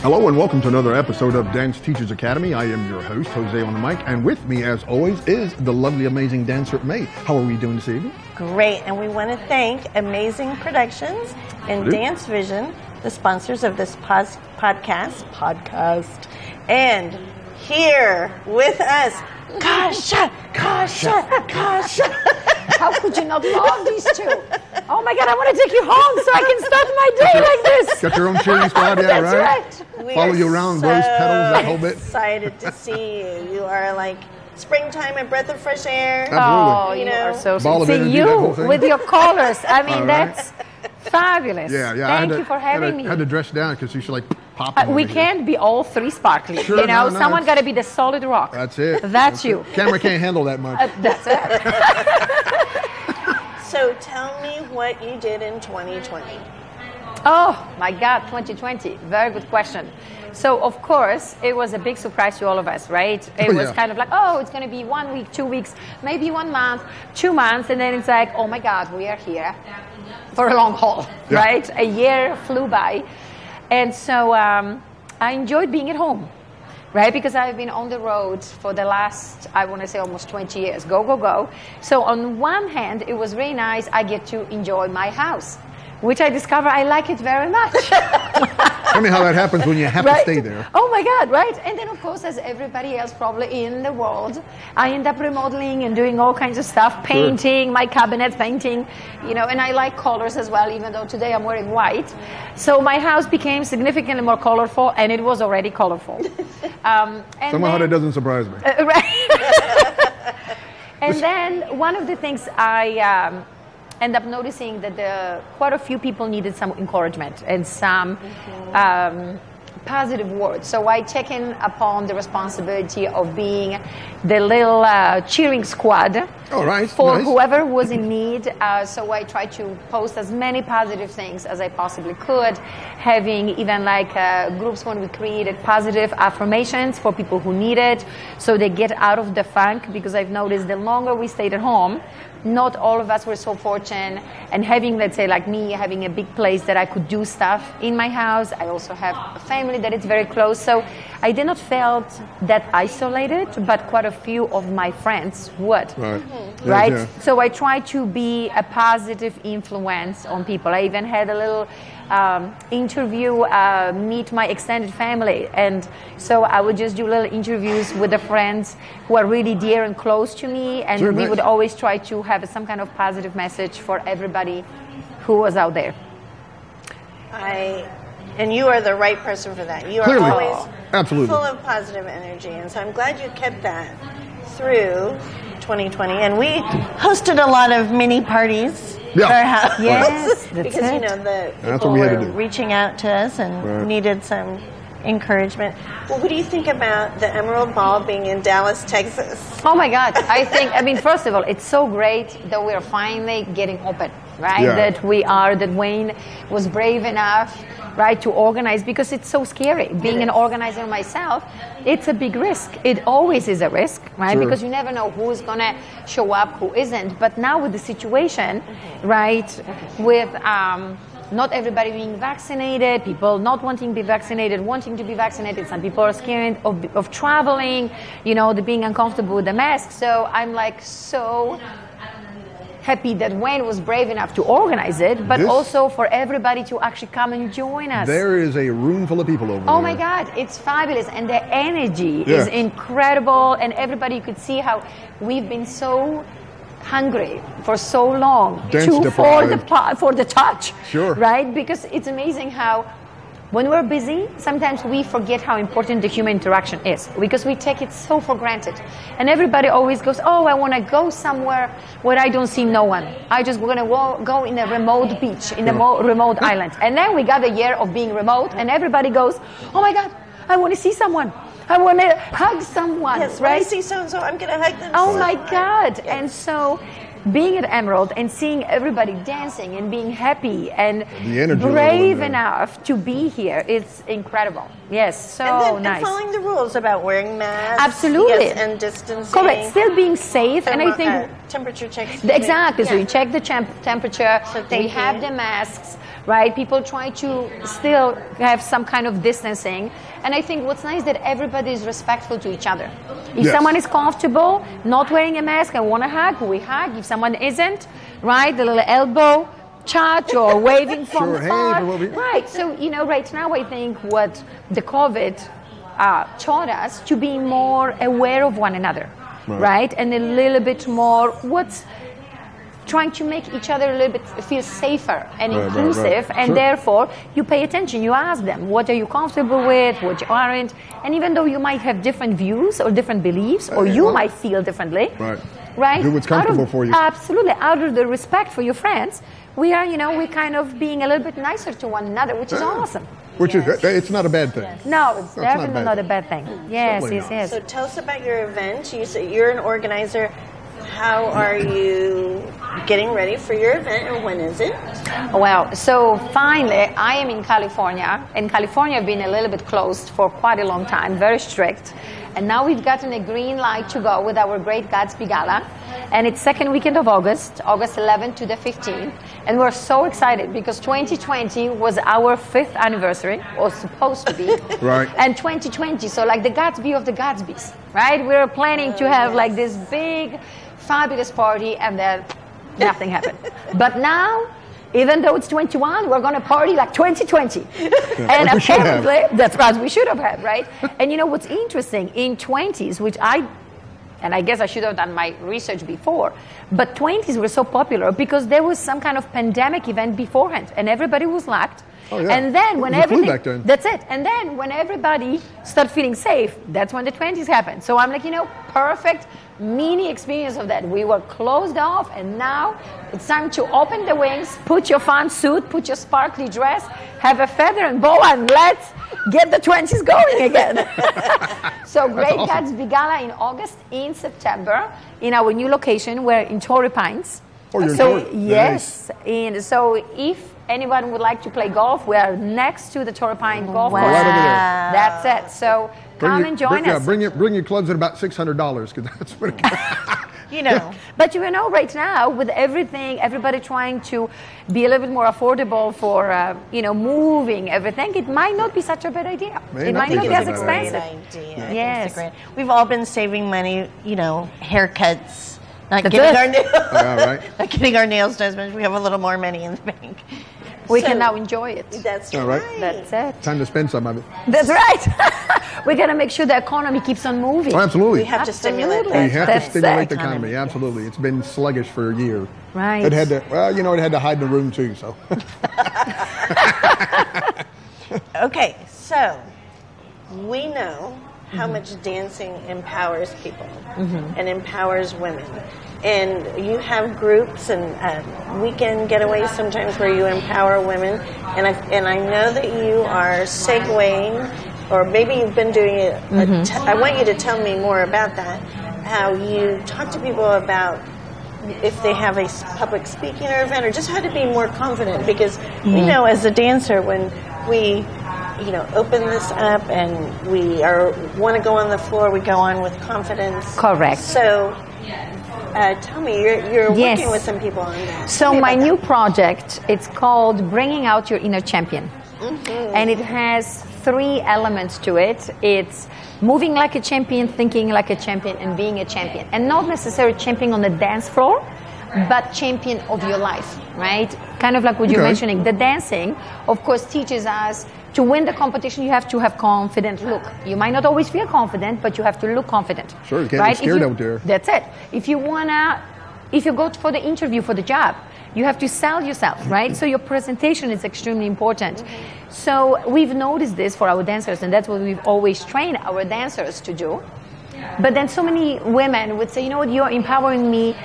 Hello and welcome to another episode of Dance Teachers Academy. I am your host, Jose on the mic, and with me, as always, is the lovely, amazing dancer, May. How are we doing this evening? Great, and we want to thank Amazing Productions and Dance Vision, the sponsors of this podcast. And here with us, Kasia. How could you not love these two? Oh my God, I want to take you home so I can start my day like this. Got your own cheering squad, yeah, That's right. Follow you around, rose petals, that whole bit. Excited to see you. You are like springtime, a breath of fresh air. Absolutely. Oh, you are so Ball of sweet. energy, See that you whole thing. with your colors. I mean, All right. that's fabulous. Yeah. Thank you for having me. I had to dress down because you should like pop them We over here. can't be all three sparkly. Sure, you know, no, someone it's- got to be the solid rock. That's it. That's you. Camera can't handle that much. That's it. So tell me what you did in 2020. Oh my God, 2020. Very good question. So of course, it was a big surprise to all of us, right? It was kind of like, oh, it's going to be 1 week, 2 weeks, maybe 1 month, 2 months. And then it's like, oh my God, we are here for a long haul, right? A year flew by. And so I enjoyed being at home, right? Because I've been on the road for the last, I want to say almost 20 years. Go. So on one hand, it was really nice. I get to enjoy my house, which I discover I like it very much. Tell me how that happens when you have to stay there. Oh my God, right? And then of course, as everybody else probably in the world, I end up remodeling and doing all kinds of stuff, painting, my cabinets, painting, you know, and I like colors as well, even though today I'm wearing white. So my house became significantly more colorful, and it was already colorful. And Somehow that doesn't surprise me. right. And then one of the things I end up noticing that quite a few people needed some encouragement and some positive words. So I check in upon the responsibility of being the little cheering squad for whoever was in need. So I try to post as many positive things as I possibly could, having even like groups when we created positive affirmations for people who need it, so they get out of the funk, because I've noticed the longer we stayed at home, not all of us were so fortunate, and having, let's say, like me, having a big place that I could do stuff in my house. I also have a family that is very close, so I did not felt that isolated, but quite a few of my friends would. Right? Yeah. So I try to be a positive influence on people. I even had a little interview, meet my extended family, and so I would just do little interviews with the friends who are really dear and close to me, and we would always try to have some kind of positive message for everybody who was out there. And you are the right person for that. You are Clearly. always Absolutely. full of positive energy, and so I'm glad you kept that through 2020. And we hosted a lot of mini parties at our house. Yes, that's because it. you know the That's people what we had to were do. reaching out to us and needed some encouragement. Well, what do you think about the Emerald Ball being in Dallas, Texas? Oh my God, I mean, first of all, it's so great that we are finally getting open, right? Yeah. That Wayne was brave enough, right, to organize, because it's so scary. Being an organizer myself, it's a big risk. It always is a risk, right? Because you never know who's going to show up, who isn't. But now with the situation, right, with not everybody being vaccinated, people not wanting to be vaccinated, wanting to be vaccinated. Some people are scared of traveling, you know, being uncomfortable with the mask. So I'm like so happy that Wayne was brave enough to organize it, but also for everybody to actually come and join us. There is a room full of people over there. Oh my God, it's fabulous. And the energy is incredible. And everybody could see how we've been so hungry for so long for the touch, right? Because it's amazing how when we're busy, sometimes we forget how important the human interaction is, because we take it so for granted. And everybody always goes, oh, I want to go somewhere where I don't see no one. I just want to go in a remote beach, in a remote island. And then we got a year of being remote, and everybody goes, oh my God, I want to see someone. I want to hug someone, yes, right? When I see so-and-so, I'm going to hug them. Oh my God. Yes. And so being at Emerald and seeing everybody dancing and being happy and brave enough to be here, it's incredible. Yes, so nice. And following the rules about wearing masks. Absolutely. Yes, and distancing. Correct. Still being safe. And I think temperature checks. Exactly. So you check the temperature. So we have the masks. right? People try to still have some kind of distancing. And I think what's nice that everybody is respectful to each other. If someone is comfortable, not wearing a mask and want to hug, we hug. If someone isn't, right, the little elbow chat or waving from far. Right, so, right now I think what the COVID taught us to be more aware of one another, right? And a little bit more trying to make each other a little bit feel safer and inclusive, and therefore you pay attention, you ask them, what are you comfortable with, what you aren't, and even though you might have different views or different beliefs, or you might feel differently, right? Do what's comfortable for you. Absolutely, out of the respect for your friends, we are, we're kind of being a little bit nicer to one another, which is awesome. Which is, it's not a bad thing. No, it's definitely not a bad thing. Yes. So tell us about your event. You say you're an organizer. How are you getting ready for your event, and when is it? Well, so finally, I am in California. In California, I've been a little bit closed for quite a long time, very strict. And now we've gotten a green light to go with our great Gatsby Gala. And it's second weekend of August 11th to the 15th. And we're so excited because 2020 was our 5th anniversary, or supposed to be. Right. And 2020, so like the Gatsby of the Gatsbys, right? We were planning to have like this big, fabulous party, and then nothing happened. But now, even though it's 21, we're going to party like 2020. And like apparently, that's what we should have had, right? And what's interesting, in 20s, which I guess I should have done my research before, but 20s were so popular because there was some kind of pandemic event beforehand, and everybody was locked. Oh, yeah. And then when everything, back then. that's it. And then when everybody started feeling safe, that's when the 20s happened. So I'm like, perfect mini experience of that. We were closed off, and now it's time to open the wings, put your fun suit, put your sparkly dress, have a feather and boa, and let's get the 20s going again. So great awesome. Gatsby Gala in August, in September, in our new location. We're in Torrey Pines. Oh, you're so in Torrey. Yes, nice. And so if anyone would like to play golf, we are next to the Torrey Pines golf course. Right over there. That's it. So come and join us. Bring your clubs at about $600 because that's what it But right now with everybody trying to be a little bit more affordable for moving everything, it might not be such a bad idea. It might not be as expensive. Yes, we've all been saving money. Haircuts. Not getting our nails. Not getting our nails done. We have a little more money in the bank. We can now enjoy it. That's right. That's it. Time to spend some of it. That's right. We're going to make sure the economy keeps on moving. Oh, absolutely. We have to stimulate that. We have to stimulate the economy. Absolutely. It's been sluggish for a year. Right. It had to. Well, it had to hide in the room too. So. Okay, so we know how much dancing empowers people and empowers women. And you have groups and weekend getaways sometimes where you empower women. And I know that you are segueing, or maybe you've been doing it. I want you to tell me more about that, how you talk to people about if they have a public speaking or event, or just how to be more confident. Because we know as a dancer, when we open this up and we want to go on the floor, we go on with confidence. Correct. So tell me, you're working with some people on that. So my new project, it's called Bringing Out Your Inner Champion. And it has 3 elements to it. It's moving like a champion, thinking like a champion, and being a champion. And not necessarily champion on the dance floor, but champion of your life, right? Kind of like what you're mentioning. The dancing, of course, teaches us to win the competition, you have to have confident look. You might not always feel confident, but you have to look confident. Sure, you can't be scared out there. That's it. If you go for the interview for the job, you have to sell yourself, right? So your presentation is extremely important. So we've noticed this for our dancers, and that's what we've always trained our dancers to do. But then so many women would say, you're empowering me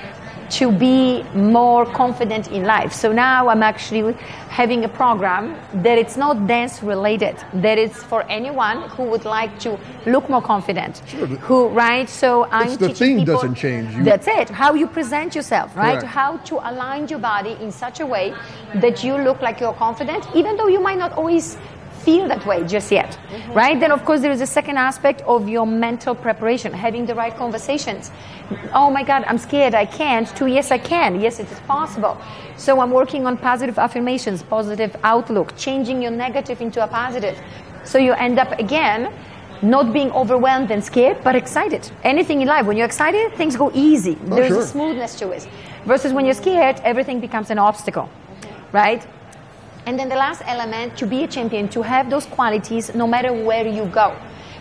to be more confident in life. So now I'm actually having a program that it's not dance related, that it's for anyone who would like to look more confident. Sure. So I'm the teaching theme people, doesn't change. That's it. How you present yourself, right? Correct. How to align your body in such a way that you look like you're confident, even though you might not always feel that way just yet, right? Then, of course, there is a second aspect of your mental preparation, having the right conversations. Oh my God, I'm scared, I can't, to yes, I can, yes, it is possible. So I'm working on positive affirmations, positive outlook, changing your negative into a positive. So you end up, again, not being overwhelmed and scared, but excited. Anything in life, when you're excited, things go easy. There's a smoothness to it. Versus when you're scared, everything becomes an obstacle, right? And then the last element, to be a champion, to have those qualities no matter where you go.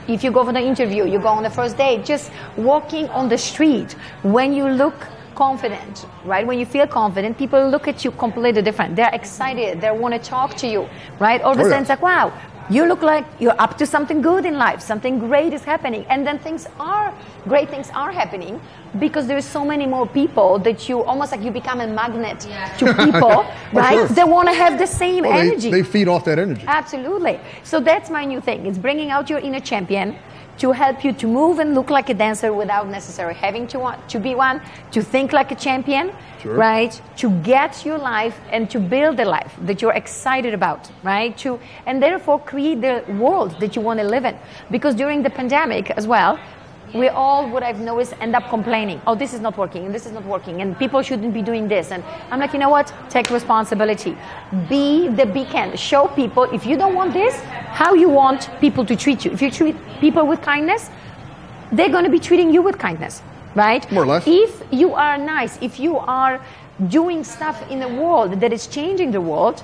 If you go for the interview, you go on the first date, just walking on the street, when you look confident, right? When you feel confident, people look at you completely different. They're excited, they want to talk to you, right? All of a sudden it's like, wow, you look like you're up to something good in life, something great is happening. And then great things are happening because there's so many more people that you almost like you become a magnet to people, right? They want to have the same energy. They feed off that energy. Absolutely. So that's my new thing. It's bringing out your inner champion to help you to move and look like a dancer without necessarily having to be one, to think like a champion, right? To get your life and to build a life that you're excited about, right? And therefore create the world that you want to live in. Because during the pandemic as well, we all, what I've noticed, end up complaining. Oh, this is not working, and this is not working, and people shouldn't be doing this. And I'm like, you know what? Take responsibility. Be the beacon. Show people, if you don't want this, how you want people to treat you. If you treat people with kindness, they're going to be treating you with kindness, right? More or less. If you are nice, if you are doing stuff in the world that is changing the world,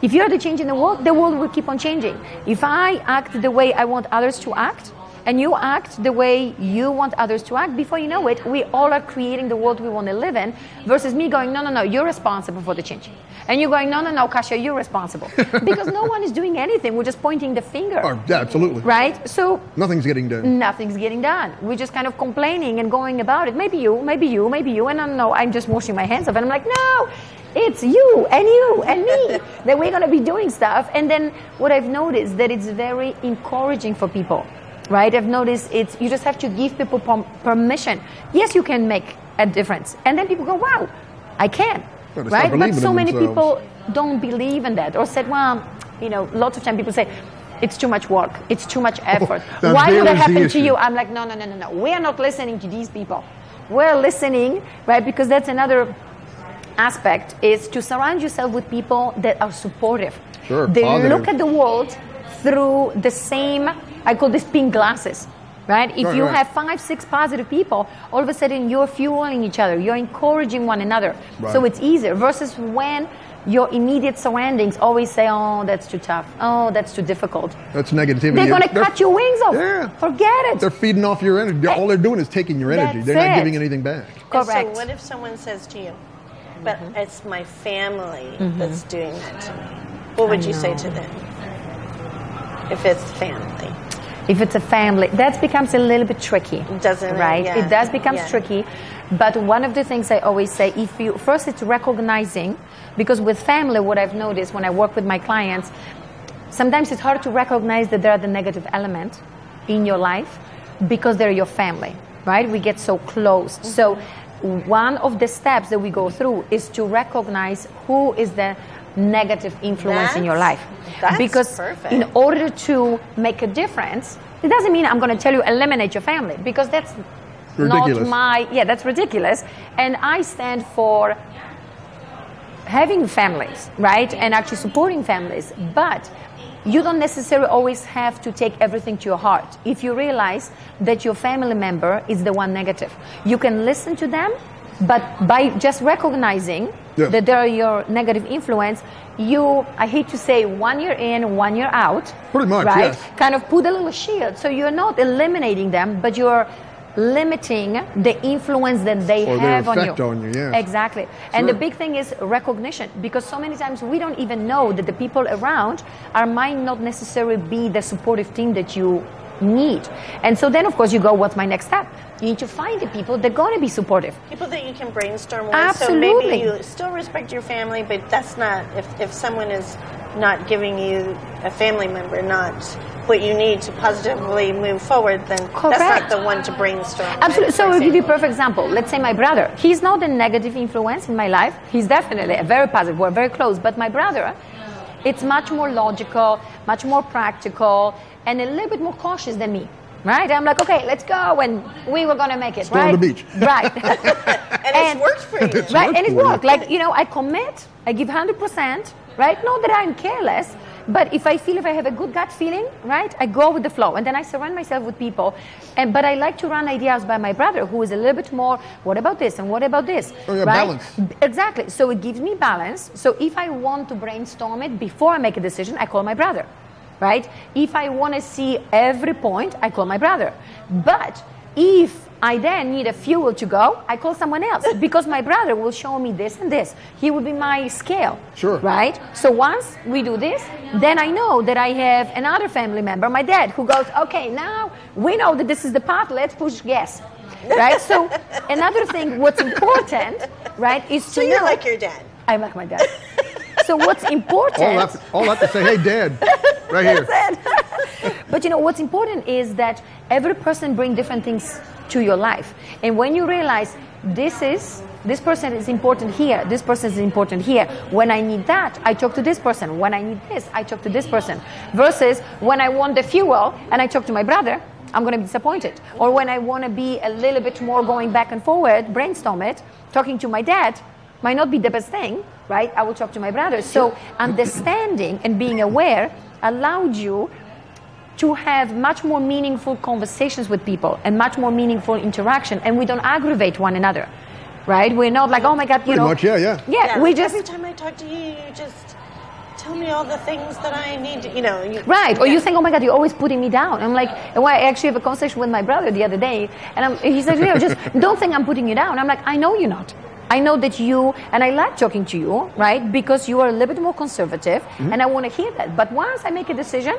if you're the change in the world will keep on changing. If I act the way I want others to act, and you act the way you want others to act, before you know it, we all are creating the world we want to live in, versus me going, no, you're responsible for the change. And you're going, no, Kasia, you're responsible. Because no one is doing anything. We're just pointing the finger. Yeah, absolutely. Right? So nothing's getting done. Nothing's getting done. We're just kind of complaining and going about it. Maybe you. And I'm just washing my hands off. And I'm like, no, it's you and me. That we're going to be doing stuff. And then what I've noticed, that it's very encouraging for people. Right? I've noticed you just have to give people permission. Yes, you can make a difference. And then people go, wow, I can. Right? But so many people don't believe in that, or said, well, lots of time people say, it's too much work, it's too much effort. Why would that happen to you? I'm like, no. We are not listening to these people. We're listening, right? Because that's another aspect, is to surround yourself with people that are supportive. Sure, they positive. Look at the world through the same, I call this pink glasses, right? If you have 5-6 positive people, all of a sudden you're fueling each other, you're encouraging one another. Right. So it's easier, versus when your immediate surroundings always say, oh, that's too tough, oh, that's too difficult. That's negativity. They're going to cut your wings off. Yeah. Forget it. They're feeding off your energy. All they're doing is taking your energy. They're not giving anything back. Correct. So what if someone says to you, but it's my family that's doing that to me? What would you say to them? If it's family. If it's a family, that becomes a little bit tricky. Doesn't it? Right? Yeah. It does become tricky. But one of the things I always say, first it's recognizing, because with family, what I've noticed when I work with my clients, sometimes it's hard to recognize that there are the negative elements in your life because they're your family, right? We get so close. So one of the steps that we go through is to recognize who is the negative influence in your life. Because perfect. In order to make a difference, it doesn't mean I'm going to tell you eliminate your family, because that's ridiculous. That's ridiculous. And I stand for having families, right? And actually supporting families. But you don't necessarily always have to take everything to your heart. If you realize that your family member is the one negative, you can listen to them, but by just recognizing that they're your negative influence, I hate to say 1 year in, 1 year out. Pretty much, right? yes. Kind of put a little shield. So you're not eliminating them, but you're limiting the influence that they have on you. Or their effect on you, yes. Exactly. Sure. And the big thing is recognition, because so many times we don't even know that the people around might not necessarily be the supportive team that you need. And so then, of course, you go, what's my next step? You need to find the people that are going to be supportive. People that you can brainstorm with. Absolutely. So maybe you still respect your family, but that's not, if someone is not giving you a family member, not what you need to positively move forward, then Correct. That's not the one to brainstorm. Absolutely. So I'll give you a perfect example. Let's say my brother. He's not a negative influence in my life. He's definitely a very positive. We're very close. But my brother, it's much more logical, much more practical, and a little bit more cautious than me. Right? I'm like, okay, let's go, and we were going to make it, Storm right? the beach. Right. and it's worked for you. Right, and it worked. Like, I commit, I give 100%, right? Not that I'm careless, but if I have a good gut feeling, right, I go with the flow. And then I surround myself with people. But I like to run ideas by my brother, who is a little bit more, what about this and what about this? Oh, yeah, right? balance. Exactly. So it gives me balance. So if I want to brainstorm it before I make a decision, I call my brother. Right? If I want to see every point, I call my brother. But if I then need a fuel to go, I call someone else because my brother will show me this and this. He will be my scale. Sure. Right? So once we do this, then I know that I have another family member, my dad, who goes, okay, now we know that this is the path, let's push gas. Right? So another thing, what's important, right, is to know. So you're like your dad. I'm like my dad. So what's important... All I have to say, hey, Dad, right here. That's it. But what's important is that every person brings different things to your life. And when you realize this person is important here, this person is important here. When I need that, I talk to this person. When I need this, I talk to this person. Versus when I want the fuel and I talk to my brother, I'm going to be disappointed. Or when I want to be a little bit more going back and forward, brainstorm it, talking to my dad, might not be the best thing, right? I will talk to my brother. So understanding and being aware allowed you to have much more meaningful conversations with people and much more meaningful interaction, and we don't aggravate one another, right? We're not like, oh my God, Pretty much, yeah. Yeah, we just... Every time I talk to you, you just tell me all the things that I need to, Right, or you think, oh my God, you're always putting me down. I'm like, well, I actually have a conversation with my brother the other day, and he said, just don't think I'm putting you down. I'm like, I know you're not. I know that and I like talking to you, right? Because you are a little bit more conservative, and I want to hear that. But once I make a decision,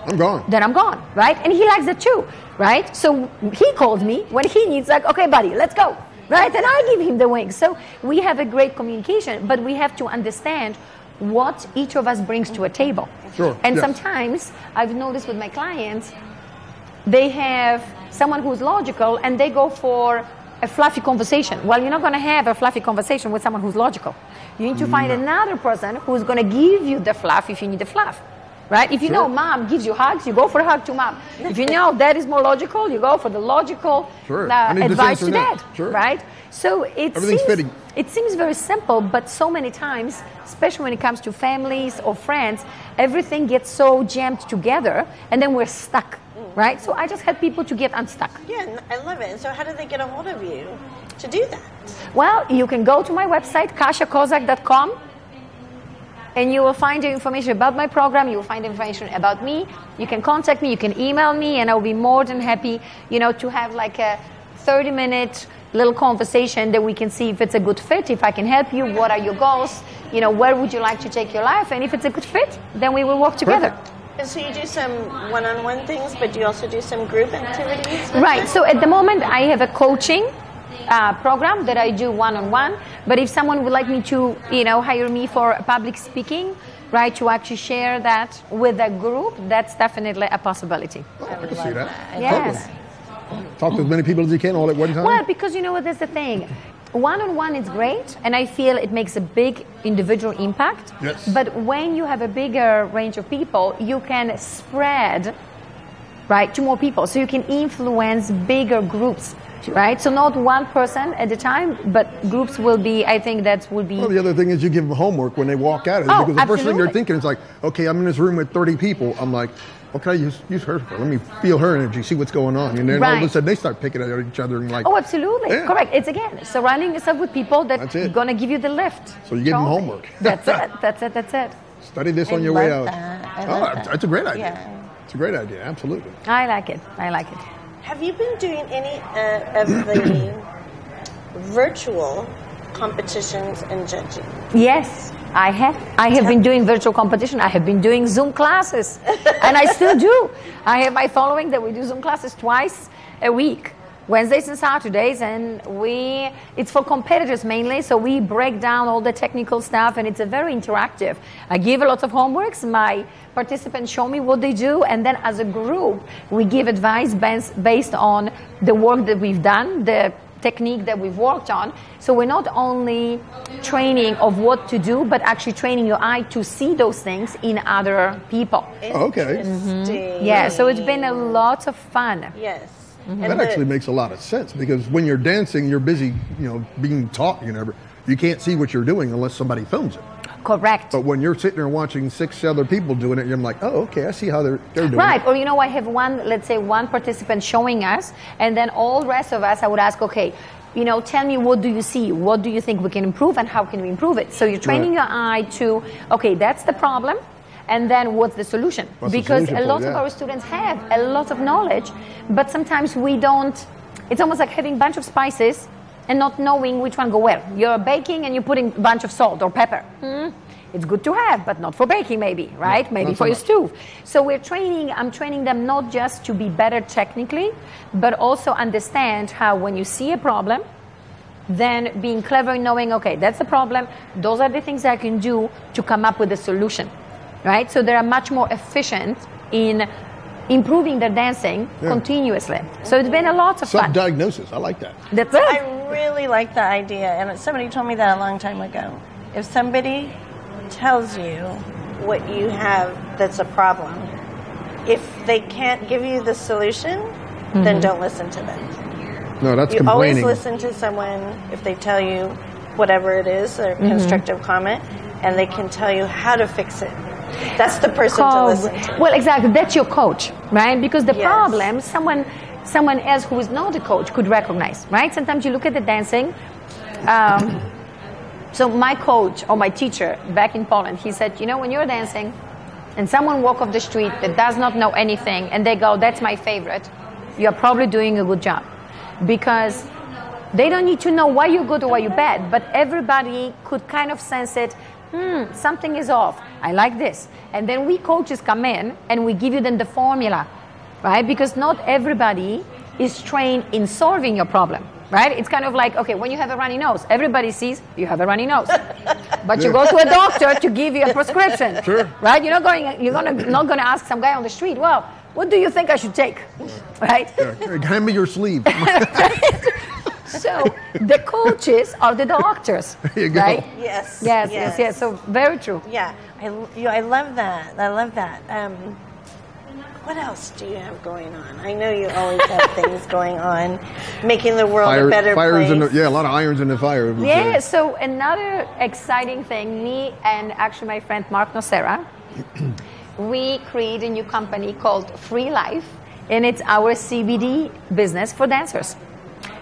I'm gone. Then I'm gone, right? And he likes it too, right? So he calls me when he needs, like, okay, buddy, let's go, right? And I give him the wings. So we have a great communication, but we have to understand what each of us brings to a table. Sure. And yes. Sometimes I've noticed with my clients, they have someone who's logical and they go for a fluffy conversation. Well, you're not going to have a fluffy conversation with someone who's logical. You need to find another person who's going to give you the fluff if you need the fluff. Right? If you know mom gives you hugs, you go for a hug to mom. If you know dad is more logical, you go for the logical advice to dad. Sure. Right? So fitting. It seems very simple, but so many times, especially when it comes to families or friends, everything gets so jammed together and then we're stuck. Right? So I just had people to get unstuck. Yeah, I love it. And so how do they get a hold of you to do that? Well, you can go to my website, kasiakozak.com, and you will find the information about my program. You will find information about me. You can contact me. You can email me, and I'll be more than happy, to have like a 30-minute little conversation that we can see if it's a good fit, if I can help you, what are your goals, where would you like to take your life, and if it's a good fit, then we will work together. Perfect. And so you do some one-on-one things, but do you also do some group activities? Right. So at the moment, I have a coaching program that I do one-on-one. But if someone would like me to, hire me for public speaking, right, to actually share that with a group, that's definitely a possibility. Oh, I can see that. Yes. Totally. Talk to as many people as you can all at one time. Well, because that's the thing. One-on-one is great, and I feel it makes a big individual impact. Yes. But when you have a bigger range of people, you can spread, right, to more people. So you can influence bigger groups, right? So not one person at a time, but groups will be, I think that will be... Well, the other thing is you give them homework when they walk out of it. Because the first thing they're thinking is like, okay, I'm in this room with 30 people. I'm like, what can I use her for? Let me feel her energy, see what's going on. And then all of a sudden they start picking at each other and like... Oh, absolutely. Yeah. Correct. It's again, surrounding yourself with people that are going to give you the lift. So you give them homework. That's it. Study this on your way out. That's a great idea. Yeah. It's a great idea, absolutely. I like it. Have you been doing any of the virtual competitions and judging? Yes, I have. I have been doing virtual competition. I have been doing Zoom classes, and I still do. I have my following that we do Zoom classes twice a week, Wednesdays and Saturdays, and it's for competitors mainly, so we break down all the technical stuff, and it's a very interactive. I give a lot of homeworks. My participants show me what they do, and then as a group, we give advice based on the work that we've done, the technique that we've worked on. So we're not only training of what to do, but actually training your eye to see those things in other people. Okay. Mm-hmm. Yeah, so it's been a lot of fun. Yes. Mm-hmm. That actually makes a lot of sense, because when you're dancing, you're busy, being taught, you can't see what you're doing unless somebody films it. Correct. But when you're sitting there watching 6 other people doing it, you're like, oh, okay, I see how they're doing right. it. Or, I have one participant showing us, and then all the rest of us, I would ask, okay, tell me, what do you see? What do you think we can improve, and how can we improve it? So you're training your eye to, okay, that's the problem, and then what's the solution? Because a lot of our students have a lot of knowledge, but sometimes we don't. It's almost like having a bunch of spices and not knowing which one go where. You're baking and you're putting a bunch of salt or pepper. It's good to have, but not for baking maybe, right? Yeah, maybe for your stew. So I'm training them not just to be better technically, but also understand how when you see a problem, then being clever in knowing, okay, that's the problem. Those are the things I can do to come up with a solution, right? So they are much more efficient in improving their dancing continuously. So it's been a lot of fun. Self-diagnosis, I like that. That's it. I really like the idea, and somebody told me that a long time ago. If somebody tells you what you have that's a problem, if they can't give you the solution, then don't listen to them. No, that's you complaining. Always listen to someone if they tell you whatever it is, their constructive comment, and they can tell you how to fix it. That's the person to listen to. Well, exactly. That's your coach, right? Because the problem, someone else who is not a coach could recognize, right? Sometimes you look at the dancing. So my coach or my teacher back in Poland, he said, when you're dancing and someone walk off the street that does not know anything and they go, that's my favorite, you're probably doing a good job. Because they don't need to know why you're good or why you're bad, but everybody could kind of sense it. Something is off. I like this. And then we coaches come in and we give you then the formula, right? Because not everybody is trained in solving your problem, right? It's kind of like, okay, when you have a runny nose, everybody sees you have a runny nose. But you go to a doctor to give you a prescription, right? You're not going to ask some guy on the street, well, what do you think I should take, right? Hand me your sleeve. So the coaches are the doctors, there you go. right? Yes. So very true. Yeah, I love that. I love that. What else do you have going on? I know you always have things going on, making the world a better place. A lot of irons in the fire. Yeah, so another exciting thing, me and actually my friend Mark Nocera, we created a new company called Free Life, and it's our CBD business for dancers.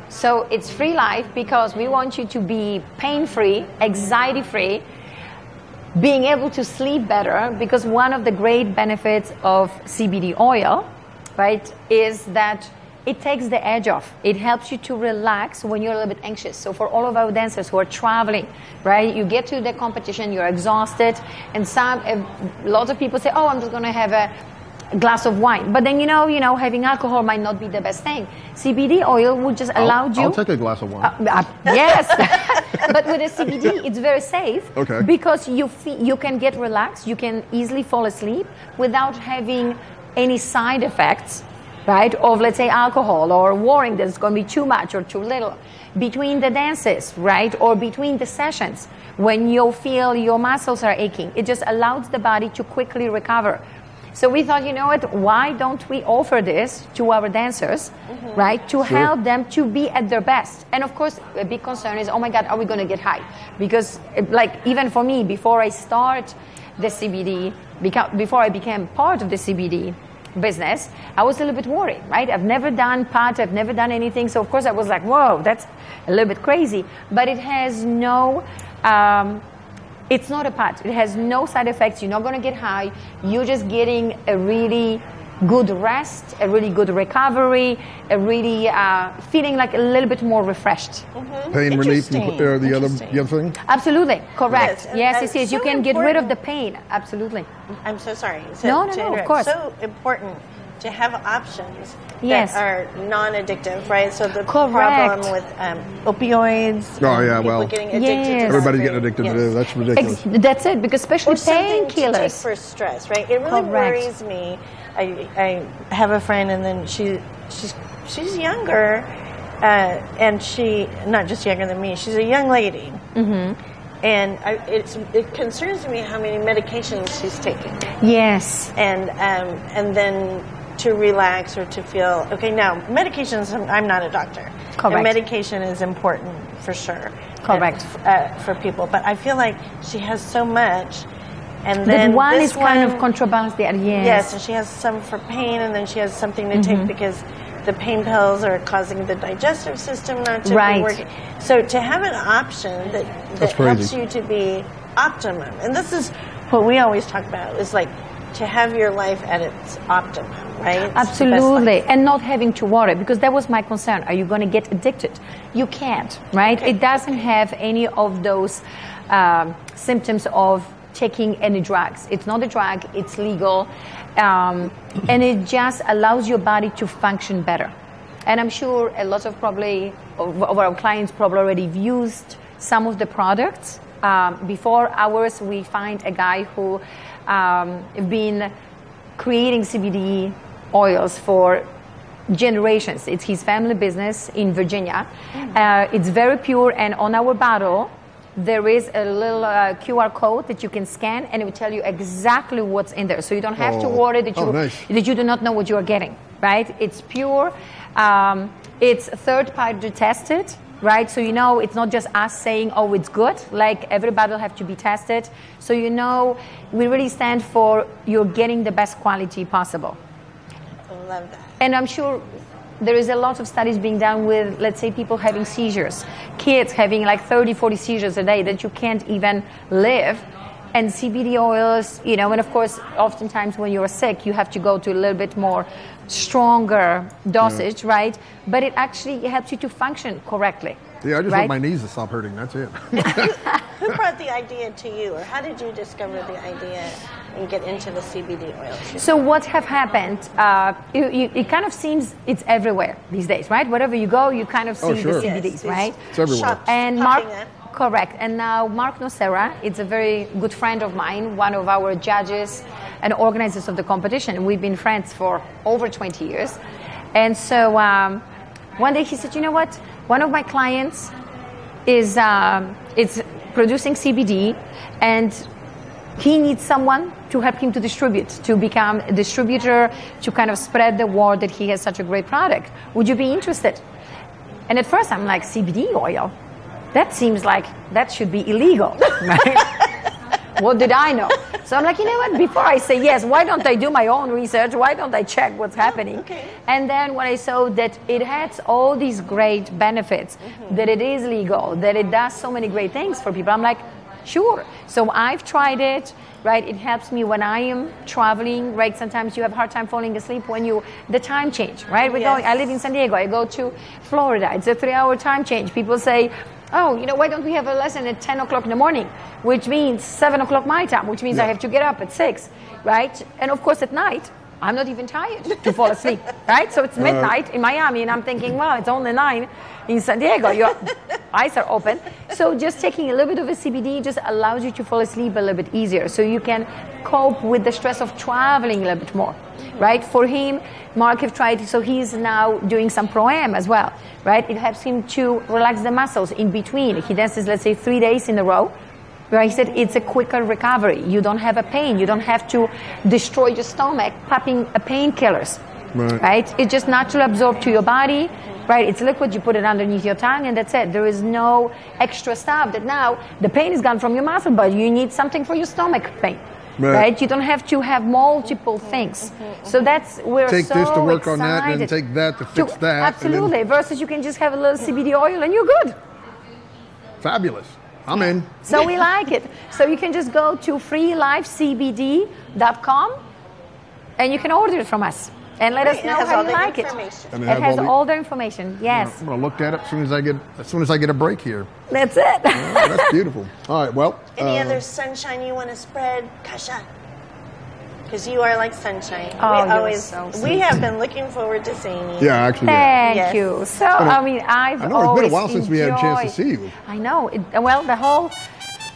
So it's Free Life because we want you to be pain-free, anxiety-free, being able to sleep better, because one of the great benefits of CBD oil, right, is that it takes the edge off. It helps you to relax when you're a little bit anxious. So for all of our dancers who are traveling, right, you get to the competition, you're exhausted, and a lot of people say, oh, I'm just going to have a glass of wine. But then, having alcohol might not be the best thing. CBD oil would just allow you... I'll take a glass of wine. Yes. But with the CBD, it's very safe. Okay. Because you can get relaxed. You can easily fall asleep without having any side effects, right, of, let's say, alcohol or worrying that it's going to be too much or too little. Between the dances, right, or between the sessions, when you feel your muscles are aching, it just allows the body to quickly recover. So we thought, why don't we offer this to our dancers, right, to help them to be at their best? And of course, a big concern is, oh my God, are we going to get high? Because even for me, before I start the CBD, before I became part of the CBD business, I was a little bit worried, right? I've never done pot, I've never done anything. So of course I was like, whoa, that's a little bit crazy. But it has no... it's not a pot. It has no side effects. You're not going to get high. You're just getting a really good rest, a really good recovery, a really feeling like a little bit more refreshed. Pain relief, the other thing? Absolutely. Correct. Yes. So you can get rid of the pain. Absolutely. I'm so sorry. No, of course. So important to have options that are non-addictive, right? So the problem with opioids, people getting addicted to everybody's getting addicted to this. That's ridiculous. That's it, because especially painkillers. For stress, right? It really worries me. I have a friend, and then she's younger, and she, not just younger than me, she's a young lady. Mm-hmm. And it concerns me how many medications she's taking. Yes. And then to relax or to feel, okay, now medications, I'm not a doctor. Correct. And medication is important for sure. Correct. For people. But I feel like she has so much. And then one is kind of counterbalanced the other. Yes, and she has some for pain, and then she has something to take because the pain pills are causing the digestive system not to be working. So to have an option that helps you to be optimum, and this is what we always talk about, is like to have your life at its optimum, right? Absolutely, and not having to worry, because that was my concern. Are you going to get addicted? You can't, right? Okay. It doesn't have any of those symptoms of taking any drugs. It's not a drug, it's legal, and it just allows your body to function better. And I'm sure a lot of our clients probably already used some of the products. Before ours, we find a guy who been creating CBD oils for generations. It's his family business in Virginia. It's very pure, and on our bottle, there is a little QR code that you can scan, and it will tell you exactly what's in there. So you don't have to worry that you do not know what you are getting, right? It's pure. It's third-party tested, right? So you know it's not just us saying, oh, it's good. Like, everybody will have to be tested. So you know we really stand for you're getting the best quality possible. I love that. And I'm sure there is a lot of studies being done with, let's say, people having seizures, kids having like 30, 40 seizures a day that you can't even live. And CBD oils, you know, and of course, oftentimes when you're sick, you have to go to a little bit more stronger dosage, right? But it actually helps you to function correctly. Yeah, I just want my knees to stop hurting. That's it. Who brought the idea to you, or how did you discover the idea and get into the CBD oils? So what have happened, it kind of seems it's everywhere these days, right? Wherever you go, you kind of see the CBDs, right? It's everywhere. And correct. And now Mark Nocera, it's a very good friend of mine, one of our judges and organizers of the competition. We've been friends for over 20 years. And so one day he said, you know what? One of my clients is producing CBD, and he needs someone to help him to distribute, to become a distributor, to kind of spread the word that he has such a great product. Would you be interested? And at first I'm like, CBD oil? That seems like that should be illegal, right? What did I know? So I'm like, you know what, before I say yes, why don't I do my own research? Why don't I check what's happening? Okay. And then when I saw that it has all these great benefits, that it is legal, that it does so many great things for people, I'm like, sure. So I've tried it, right? It helps me when I am traveling, right? Sometimes you have a hard time falling asleep when the time change, right? I live in San Diego, I go to Florida, it's a 3-hour time change. People say, oh, you know, why don't we have a lesson at 10 o'clock in the morning, which means 7 o'clock my time, which means I have to get up at 6, right? And of course at night, I'm not even tired to fall asleep, right? So it's midnight in Miami, and I'm thinking, well, it's only 9 in San Diego. Your eyes are open. So just taking a little bit of a CBD just allows you to fall asleep a little bit easier, so you can cope with the stress of traveling a little bit more, right? For him, Mark have tried, so he's now doing some Pro-Am as well, right? It helps him to relax the muscles in between. He dances, let's say, 3 days in a row. Right? He said it's a quicker recovery. You don't have a pain. You don't have to destroy your stomach popping painkillers. Right? It just naturally absorbs to your body. Right? It's liquid. You put it underneath your tongue, and that's it. There is no extra stuff. That now the pain is gone from your muscle, but you need something for your stomach pain. Right? You don't have to have multiple things. So we're take so this to work excited on that, and then take that to fix that. Absolutely. Versus you can just have a little CBD oil and you're good. Fabulous. I'm in. So we like it. So you can just go to freelifecbd.com and you can order it from us. And let us know how you like it. It has all the information. Yes. I'm gonna look at it as soon as I get a break here. That's it. That's beautiful. All right. Well. Any other sunshine you want to spread, Kasia? Because you are like sunshine. We have been looking forward to seeing you. Yeah, actually. Thank you. So I mean, I know it's been a while since we had a chance to see you. I know. The whole.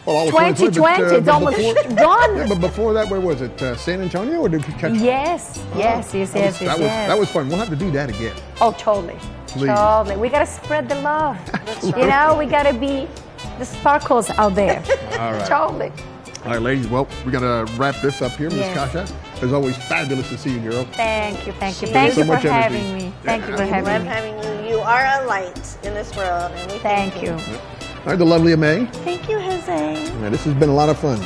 Well, 2020, it's almost gone. Yeah, but before that, where was it? San Antonio, or did you catch? Yes. That was fun. We'll have to do that again. Oh, totally. Please. Totally. We got to spread the love. You know, we got to be the sparkles out there. All right. Totally. All right, ladies. Well, we're going to wrap this up here, Miss Kasia. It's always fabulous to see you, girl. Thank you. Thank you. Thank you for having me. Thank you for having me. I love having you. You are a light in this world. And thank you. All right, the lovely May. Thank you, Jose. Yeah, this has been a lot of fun.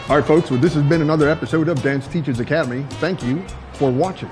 All right, folks. Well, this has been another episode of Dance Teachers Academy. Thank you for watching.